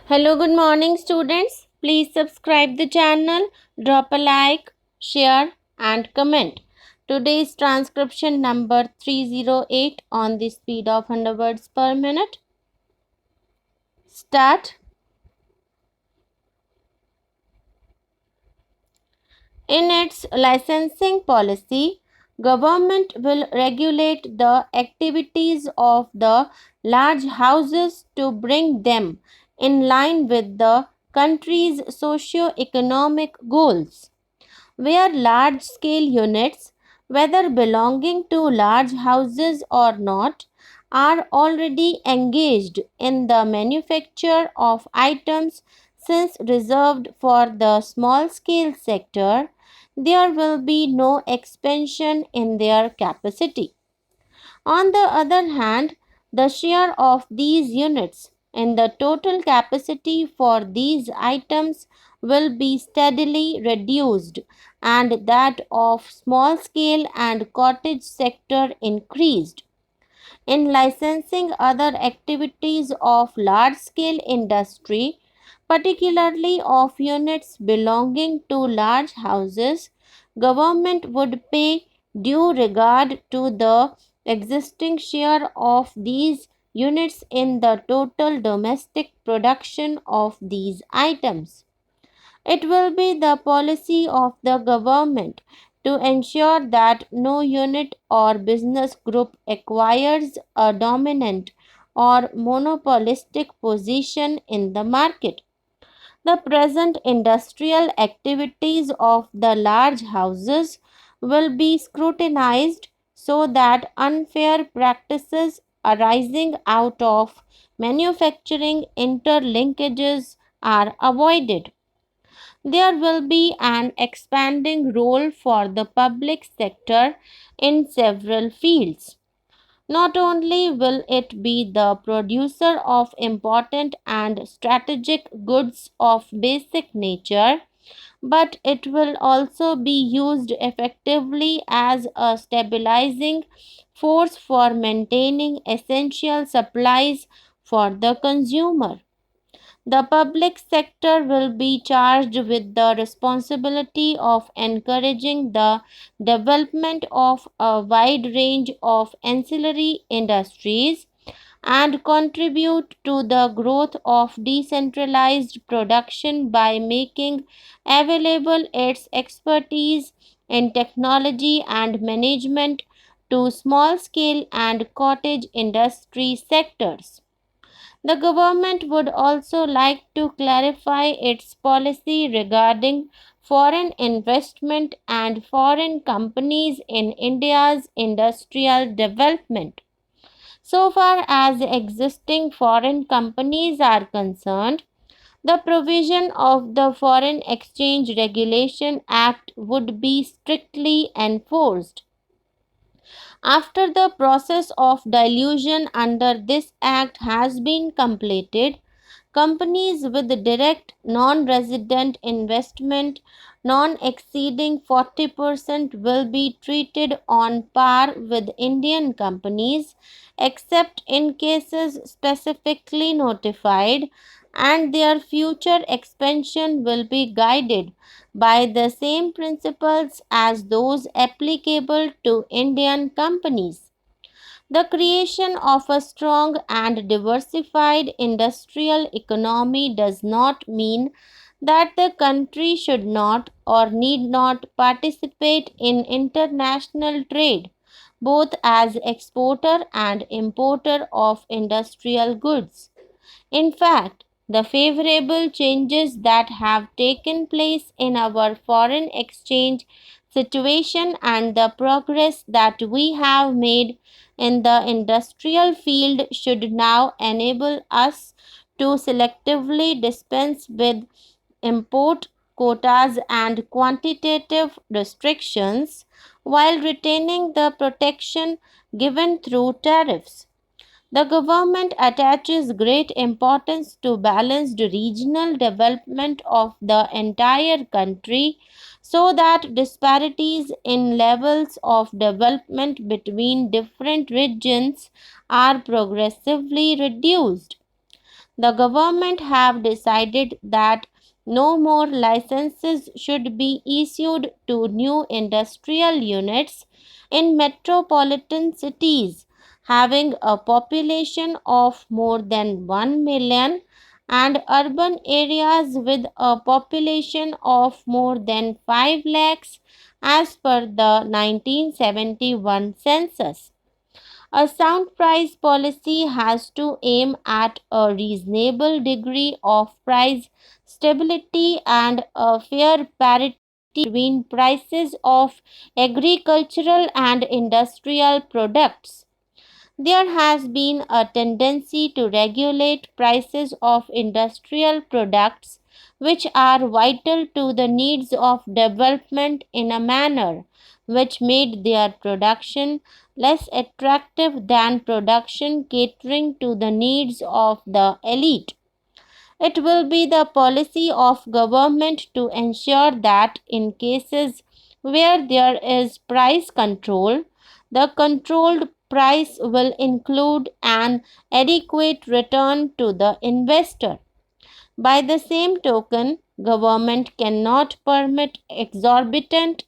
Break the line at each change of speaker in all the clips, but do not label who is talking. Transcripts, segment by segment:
Hello, good morning, students. Please subscribe the channel, drop a like, share, and comment. Today's transcription number 308 on the speed of 100 words per minute. Start. In its licensing policy, government will regulate the activities of the large houses to bring them in line with the country's socio-economic goals, where large-scale units, whether belonging to large houses or not, are already engaged in the manufacture of items since reserved for the small-scale sector, there will be no expansion in their capacity. On the other hand, the share of these units in the total capacity for these items will be steadily reduced and that of small scale and cottage sector increased. In licensing other activities of large scale industry, particularly of units belonging to large houses, government would pay due regard to the existing share of these units in the total domestic production of these items. It will be the policy of the government to ensure that no unit or business group acquires a dominant or monopolistic position in the market. The present industrial activities of the large houses will be scrutinized so that unfair practices arising out of manufacturing interlinkages are avoided. There will be an expanding role for the public sector in several fields. Not only will it be the producer of important and strategic goods of basic nature, but it will also be used effectively as a stabilizing force for maintaining essential supplies for the consumer. The public sector will be charged with the responsibility of encouraging the development of a wide range of ancillary industries and contribute to the growth of decentralized production by making available its expertise in technology and management to small scale and cottage industry sectors. The government would also like to clarify its policy regarding foreign investment and foreign companies in India's industrial development. So far as existing foreign companies are concerned, the provision of the Foreign Exchange Regulation Act would be strictly enforced. After the process of dilution under this act has been completed, companies with direct non-resident investment non-exceeding 40% will be treated on par with Indian companies except in cases specifically notified, and their future expansion will be guided by the same principles as those applicable to Indian companies. The creation of a strong and diversified industrial economy does not mean that the country should not or need not participate in international trade, both as exporter and importer of industrial goods. In fact, the favorable changes that have taken place in our foreign exchange situation and the progress that we have made in the industrial field should now enable us to selectively dispense with import quotas and quantitative restrictions while retaining the protection given through tariffs. The government attaches great importance to balanced regional development of the entire country so that disparities in levels of development between different regions are progressively reduced. The government have decided that no more licenses should be issued to new industrial units in metropolitan cities having a population of more than 1 million and urban areas with a population of more than 5 lakhs as per the 1971 census. A sound price policy has to aim at a reasonable degree of price stability and a fair parity between prices of agricultural and industrial products. There has been a tendency to regulate prices of industrial products which are vital to the needs of development in a manner which made their production less attractive than production catering to the needs of the elite. It will be the policy of government to ensure that in cases where there is price control, the controlled price will include an adequate return to the investor. By the same token, government cannot permit exorbitant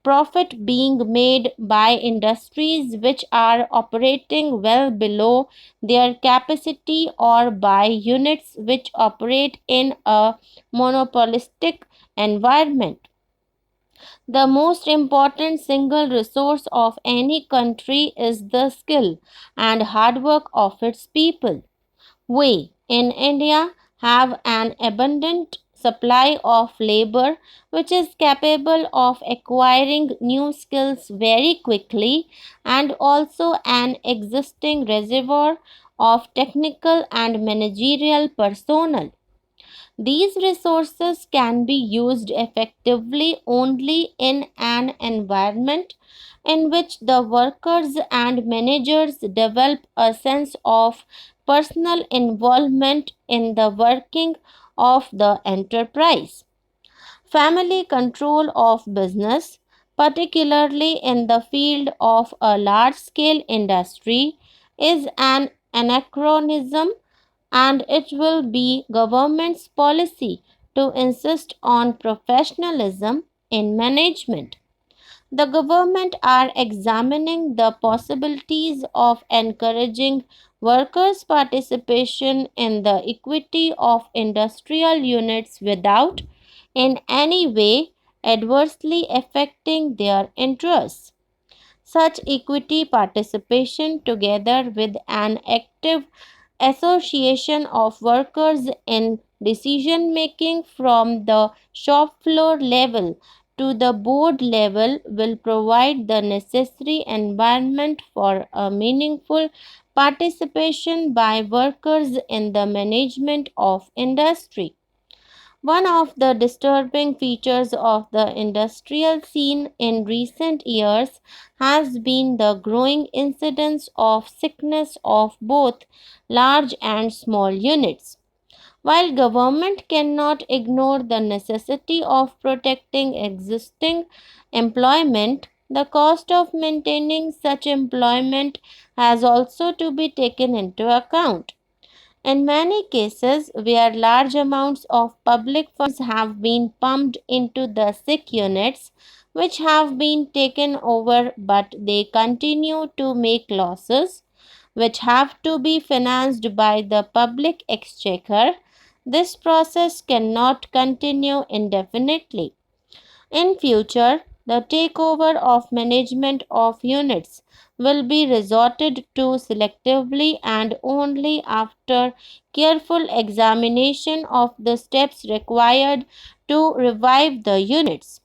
profit being made by industries which are operating well below their capacity or by units which operate in a monopolistic environment. The most important single resource of any country is the skill and hard work of its people. We in India have an abundant supply of labor which is capable of acquiring new skills very quickly and also an existing reservoir of technical and managerial personnel. These resources can be used effectively only in an environment in which the workers and managers develop a sense of personal involvement in the working of the enterprise. Family control of business, particularly in the field of a large scale industry, is an anachronism and it will be government's policy to insist on professionalism in management. The government are examining the possibilities of encouraging workers' participation in the equity of industrial units without in any way adversely affecting their interests. Such equity participation, together with an active association of workers in decision making from the shop floor level to the board level, will provide the necessary environment for a meaningful participation by workers in the management of industry. One of the disturbing features of the industrial scene in recent years has been the growing incidence of sickness of both large and small units. While government cannot ignore the necessity of protecting existing employment, the cost of maintaining such employment has also to be taken into account. In many cases where large amounts of public funds have been pumped into the sick units, which have been taken over but they continue to make losses, which have to be financed by the public exchequer, this process cannot continue indefinitely. In future, the takeover of management of units will be resorted to selectively and only after careful examination of the steps required to revive the units.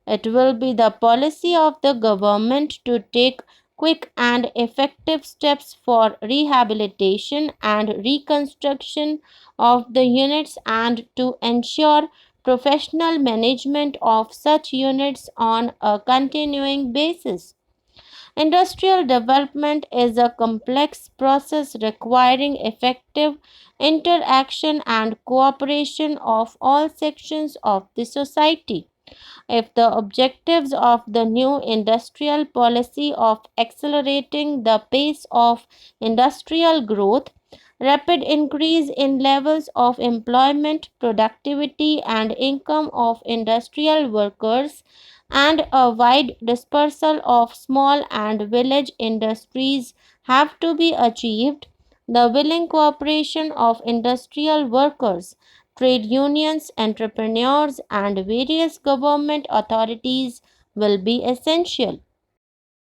It will be the policy of the government to take quick and effective steps for rehabilitation and reconstruction of the units and to ensure professional management of such units on a continuing basis. Industrial development is a complex process requiring effective interaction and cooperation of all sections of the society. If the objectives of the new industrial policy of accelerating the pace of industrial growth, rapid increase in levels of employment, productivity, and income of industrial workers, and a wide dispersal of small and village industries have to be achieved. The willing cooperation of industrial workers, trade unions, entrepreneurs, and various government authorities will be essential.